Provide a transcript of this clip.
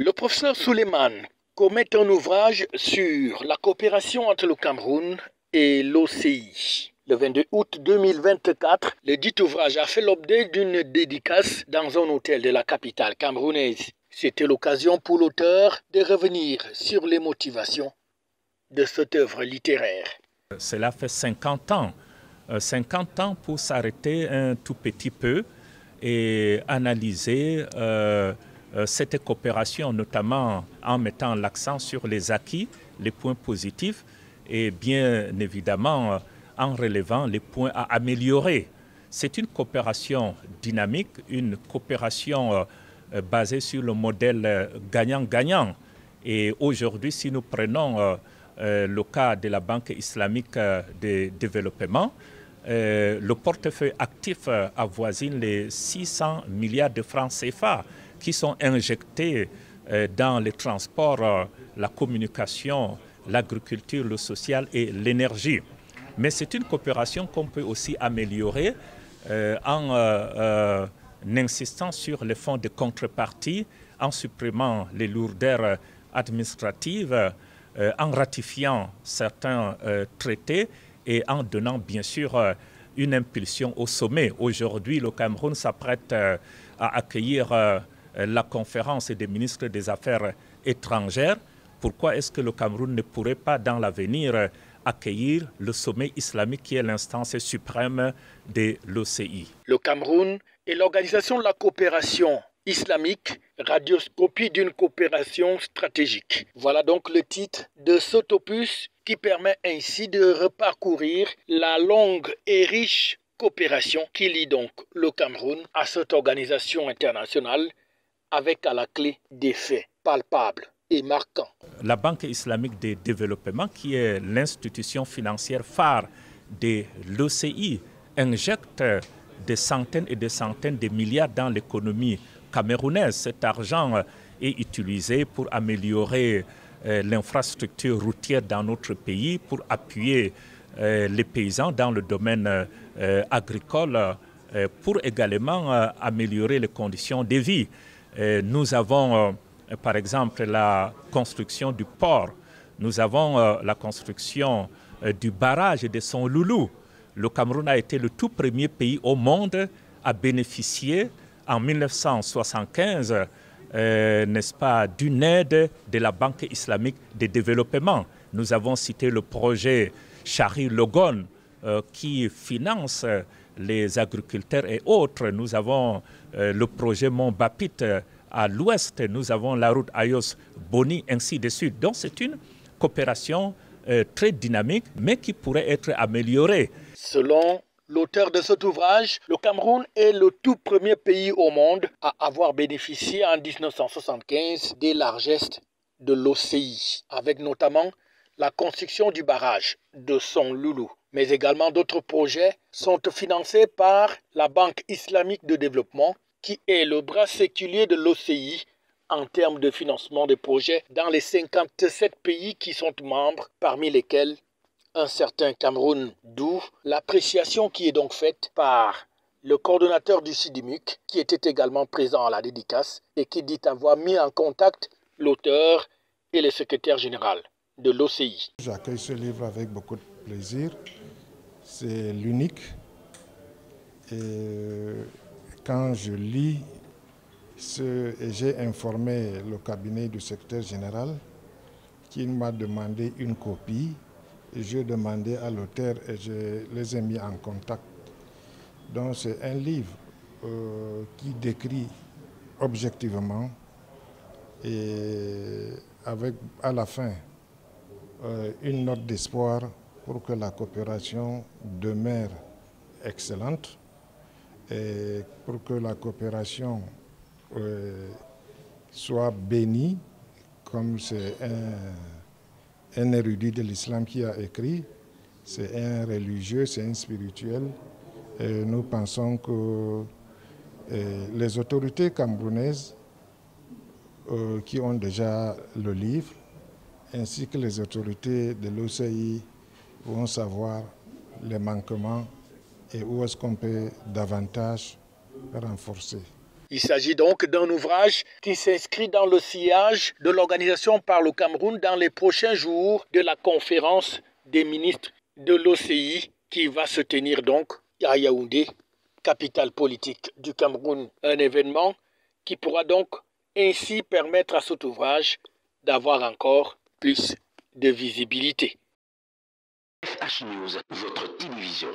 Le professeur Suleiman commet un ouvrage sur la coopération entre le Cameroun et l'OCI. Le 22 août 2024, le dit ouvrage a fait l'objet d'une dédicace dans un hôtel de la capitale camerounaise. C'était l'occasion pour l'auteur de revenir sur les motivations de cette œuvre littéraire. Cela fait 50 ans. 50 ans pour s'arrêter un tout petit peu et analyser cette coopération, notamment en mettant l'accent sur les acquis, les points positifs et bien évidemment en relevant les points à améliorer. C'est une coopération dynamique, une coopération basée sur le modèle gagnant-gagnant. Et aujourd'hui, si nous prenons le cas de la Banque islamique de développement, le portefeuille actif avoisine les 600 milliards de francs CFA qui sont injectés dans les transports, la communication, l'agriculture, le social et l'énergie. Mais c'est une coopération qu'on peut aussi améliorer en insistant sur les fonds de contrepartie, en supprimant les lourdeurs administratives, en ratifiant certains traités et en donnant bien sûr une impulsion au sommet. Aujourd'hui, le Cameroun s'apprête à accueillir la conférence des ministres des Affaires étrangères. Pourquoi est-ce que le Cameroun ne pourrait pas dans l'avenir accueillir le sommet islamique qui est l'instance suprême de l'OCI? Le Cameroun et l'Organisation de la coopération islamique, radioscopie d'une coopération stratégique. Voilà donc le titre de cet opus qui permet ainsi de reparcourir la longue et riche coopération qui lie donc le Cameroun à cette organisation internationale avec à la clé des faits palpables et marquants. La Banque islamique de développement, qui est l'institution financière phare de l'OCI, injecte des centaines et des centaines de milliards dans l'économie camerounaise. Cet argent est utilisé pour améliorer l'infrastructure routière dans notre pays, pour appuyer les paysans dans le domaine agricole, pour également améliorer les conditions de vie. Nous avons par exemple la construction du port, nous avons la construction du barrage de Son Loulou. Le Cameroun a été le tout premier pays au monde à bénéficier en 1975, n'est-ce pas, d'une aide de la Banque islamique de développement. Nous avons cité le projet Chari-Logon qui finance les agriculteurs et autres. Nous avons le projet Mont-Bapit à l'ouest. Nous avons la route Ayos-Boni, ainsi de suite. Donc c'est une coopération très dynamique, mais qui pourrait être améliorée. Selon l'auteur de cet ouvrage, le Cameroun est le tout premier pays au monde à avoir bénéficié en 1975 des largesses de l'OCI, avec notamment la construction du barrage de Son Loulou. Mais également d'autres projets sont financés par la Banque islamique de développement, qui est le bras séculier de l'OCI en termes de financement des projets dans les 57 pays qui sont membres, parmi lesquels un certain Cameroun, d'où l'appréciation qui est donc faite par le coordonnateur du SIDIMUC, qui était également présent à la dédicace et qui dit avoir mis en contact l'auteur et le secrétaire général de l'OCI. J'accueille ce livre avec beaucoup de plaisir. C'est l'unique. Et quand je lis et j'ai informé le cabinet du secrétaire général qui m'a demandé une copie, et j'ai demandé à l'auteur et je les ai mis en contact. Donc c'est un livre qui décrit objectivement et avec à la fin une note d'espoir pour que la coopération demeure excellente et pour que la coopération soit bénie, comme c'est un érudit de l'islam qui a écrit, c'est un religieux, c'est un spirituel. Et nous pensons que les autorités camerounaises qui ont déjà le livre, ainsi que les autorités de l'OCI vont savoir les manquements et où est-ce qu'on peut davantage renforcer. Il s'agit donc d'un ouvrage qui s'inscrit dans le sillage de l'organisation par le Cameroun dans les prochains jours de la conférence des ministres de l'OCI qui va se tenir donc à Yaoundé, capitale politique du Cameroun. Un événement qui pourra donc ainsi permettre à cet ouvrage d'avoir encore plus de visibilité. FH News, votre télévision.